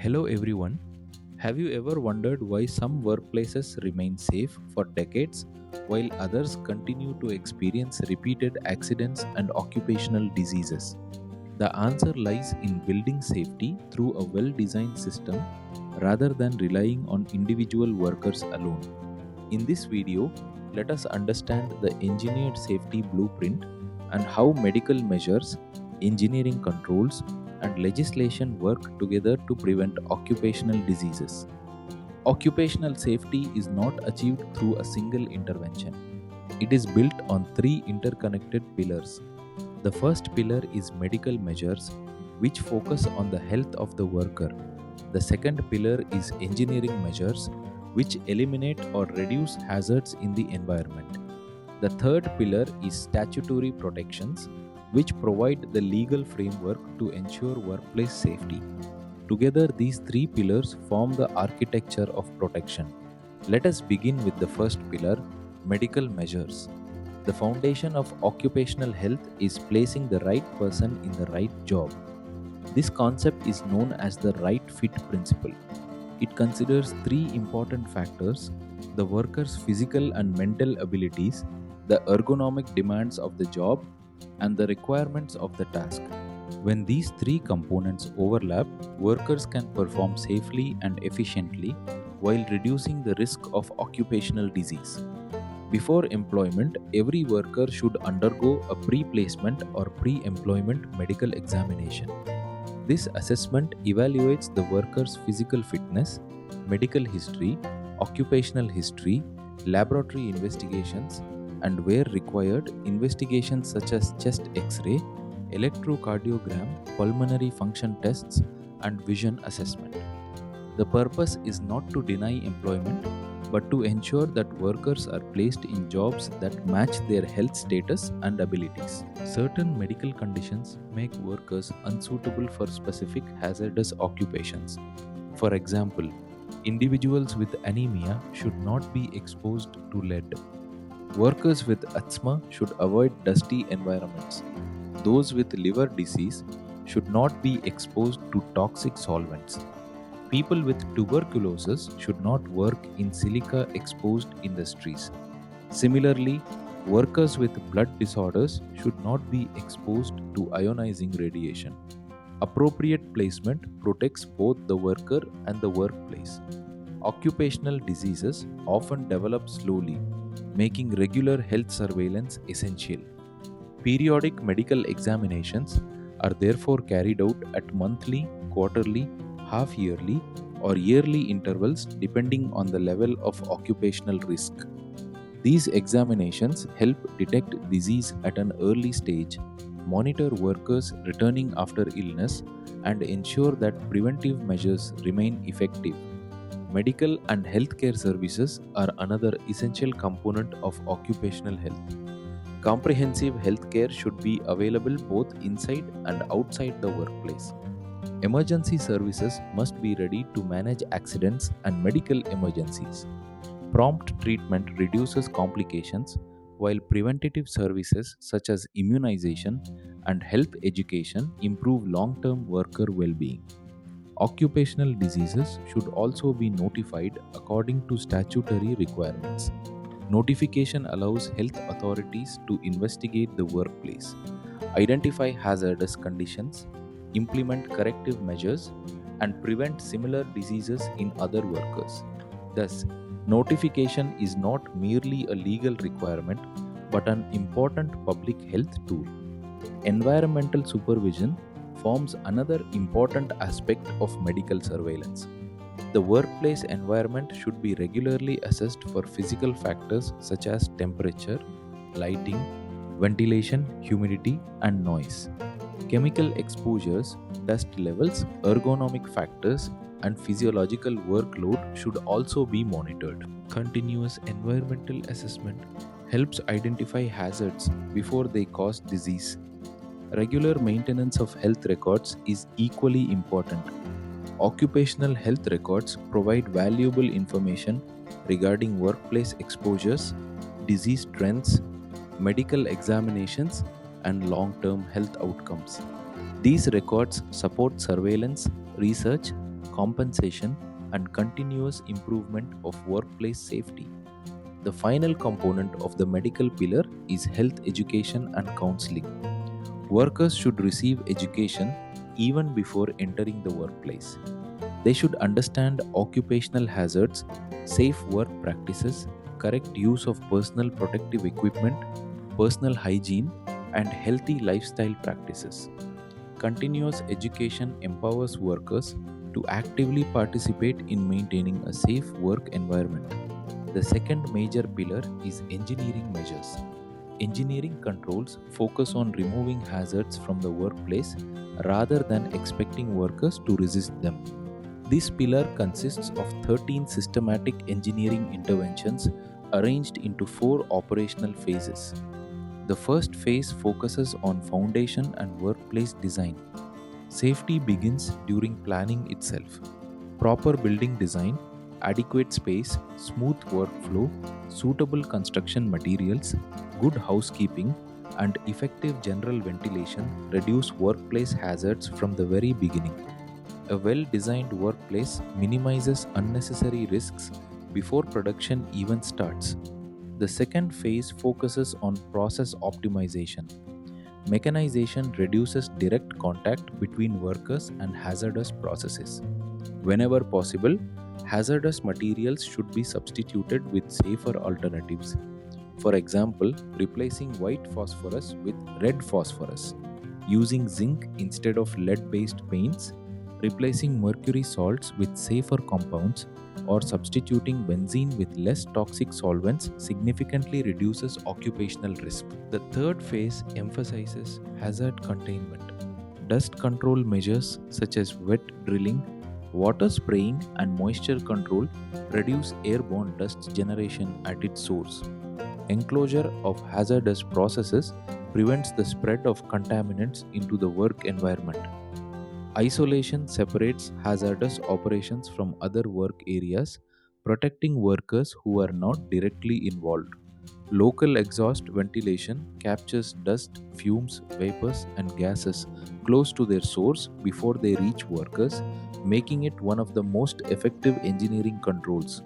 Hello everyone. Have you ever wondered why some workplaces remain safe for decades while others continue to experience repeated accidents and occupational diseases? The answer lies in building safety through a well designed system rather than relying on individual workers alone. In this video, let us understand the engineered safety blueprint and how medical measures, engineering controls, and legislation work together to prevent occupational diseases. Occupational safety is not achieved through a single intervention. It is built on three interconnected pillars. The first pillar is medical measures, which focus on the health of the worker. The second pillar is engineering measures, which eliminate or reduce hazards in the environment. The third pillar is statutory protections, which provide the legal framework to ensure workplace safety. Together, these three pillars form the architecture of protection. Let us begin with the first pillar, medical measures. The foundation of occupational health is placing the right person in the right job. This concept is known as the right fit principle. It considers three important factors: the worker's physical and mental abilities, the ergonomic demands of the job, and the requirements of the task. When these three components overlap, workers can perform safely and efficiently while reducing the risk of occupational disease. Before employment, every worker should undergo a pre-placement or pre-employment medical examination. This assessment evaluates the worker's physical fitness, medical history, occupational history, laboratory investigations, and where required, investigations such as chest X-ray, electrocardiogram, pulmonary function tests, and vision assessment. The purpose is not to deny employment, but to ensure that workers are placed in jobs that match their health status and abilities. Certain medical conditions make workers unsuitable for specific hazardous occupations. For example, individuals with anemia should not be exposed to lead. Workers with asthma should avoid dusty environments. Those with liver disease should not be exposed to toxic solvents. People with tuberculosis should not work in silica exposed industries. Similarly, workers with blood disorders should not be exposed to ionizing radiation. Appropriate placement protects both the worker and the workplace. Occupational diseases often develop slowly, making regular health surveillance essential. Periodic medical examinations are therefore carried out at monthly, quarterly, half-yearly, or yearly intervals depending on the level of occupational risk. These examinations help detect disease at an early stage, monitor workers returning after illness, and ensure that preventive measures remain effective. Medical and healthcare services are another essential component of occupational health. Comprehensive healthcare should be available both inside and outside the workplace. Emergency services must be ready to manage accidents and medical emergencies. Prompt treatment reduces complications, while preventative services such as immunization and health education improve long-term worker well-being. Occupational diseases should also be notified according to statutory requirements. Notification allows health authorities to investigate the workplace, identify hazardous conditions, implement corrective measures, and prevent similar diseases in other workers. Thus, notification is not merely a legal requirement but an important public health tool. Environmental supervision forms another important aspect of medical surveillance. The workplace environment should be regularly assessed for physical factors such as temperature, lighting, ventilation, humidity, and noise. Chemical exposures, dust levels, ergonomic factors, and physiological workload should also be monitored. Continuous environmental assessment helps identify hazards before they cause disease. Regular maintenance of health records is equally important. Occupational health records provide valuable information regarding workplace exposures, disease trends, medical examinations, and long-term health outcomes. These records support surveillance, research, compensation, and continuous improvement of workplace safety. The final component of the medical pillar is health education and counseling. Workers should receive education even before entering the workplace. They should understand occupational hazards, safe work practices, correct use of personal protective equipment, personal hygiene, and healthy lifestyle practices. Continuous education empowers workers to actively participate in maintaining a safe work environment. The second major pillar is engineering measures. Engineering controls focus on removing hazards from the workplace rather than expecting workers to resist them. This pillar consists of 13 systematic engineering interventions arranged into 4 operational phases. The first phase focuses on foundation and workplace design. Safety begins during planning itself. Proper building design, adequate space, smooth workflow, suitable construction materials, good housekeeping, and effective general ventilation reduce workplace hazards from the very beginning. A well-designed workplace minimizes unnecessary risks before production even starts. The second phase focuses on process optimization. Mechanization reduces direct contact between workers and hazardous processes. Whenever possible, hazardous materials should be substituted with safer alternatives. For example, replacing white phosphorus with red phosphorus, using zinc instead of lead-based paints, replacing mercury salts with safer compounds, or substituting benzene with less toxic solvents significantly reduces occupational risk. The third phase emphasizes hazard containment. Dust control measures such as wet drilling, water spraying, and moisture control reduce airborne dust generation at its source. Enclosure of hazardous processes prevents the spread of contaminants into the work environment. Isolation separates hazardous operations from other work areas, protecting workers who are not directly involved. Local exhaust ventilation captures dust, fumes, vapors, and gases close to their source before they reach workers, making it one of the most effective engineering controls.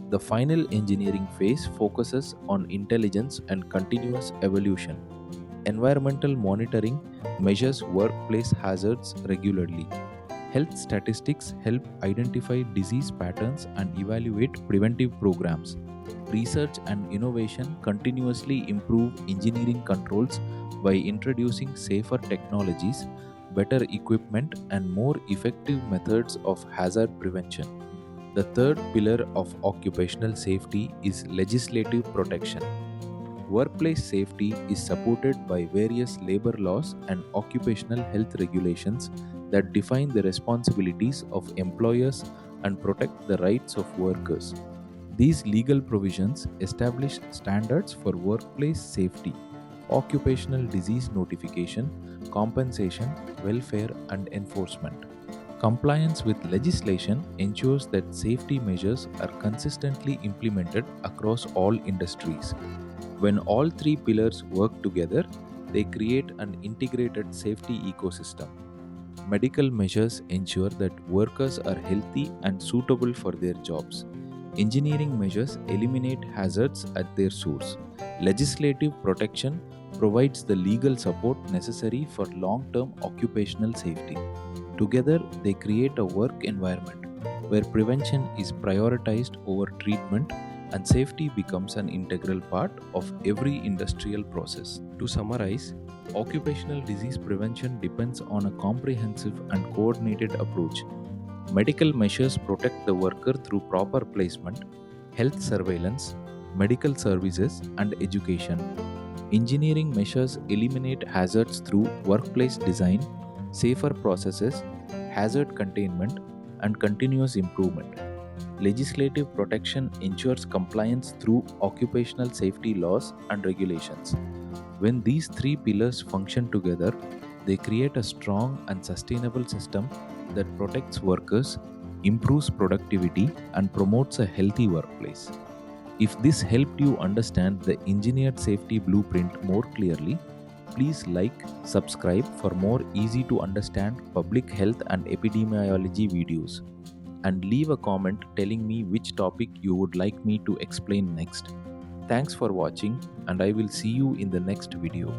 The final engineering phase focuses on intelligence and continuous evolution. Environmental monitoring measures workplace hazards regularly. Health statistics help identify disease patterns and evaluate preventive programs. Research and innovation continuously improve engineering controls by introducing safer technologies, better equipment, and more effective methods of hazard prevention. The third pillar of occupational safety is legislative protection. Workplace safety is supported by various labor laws and occupational health regulations that define the responsibilities of employers and protect the rights of workers. These legal provisions establish standards for workplace safety, occupational disease notification, compensation, welfare, and enforcement. Compliance with legislation ensures that safety measures are consistently implemented across all industries. When all three pillars work together, they create an integrated safety ecosystem. Medical measures ensure that workers are healthy and suitable for their jobs. Engineering measures eliminate hazards at their source. Legislative protection provides the legal support necessary for long-term occupational safety. Together, they create a work environment where prevention is prioritized over treatment and safety becomes an integral part of every industrial process. To summarize, occupational disease prevention depends on a comprehensive and coordinated approach. Medical measures protect the worker through proper placement, health surveillance, medical services, and education. Engineering measures eliminate hazards through workplace design, safer processes, hazard containment, and continuous improvement. Legislative protection ensures compliance through occupational safety laws and regulations. When these three pillars function together, they create a strong and sustainable system that protects workers, improves productivity, and promotes a healthy workplace. If this helped you understand the engineered safety blueprint more clearly, please like, subscribe for more easy to understand public health and epidemiology videos. and leave a comment telling me which topic you would like me to explain next. Thanks for watching, and I will see you in the next video.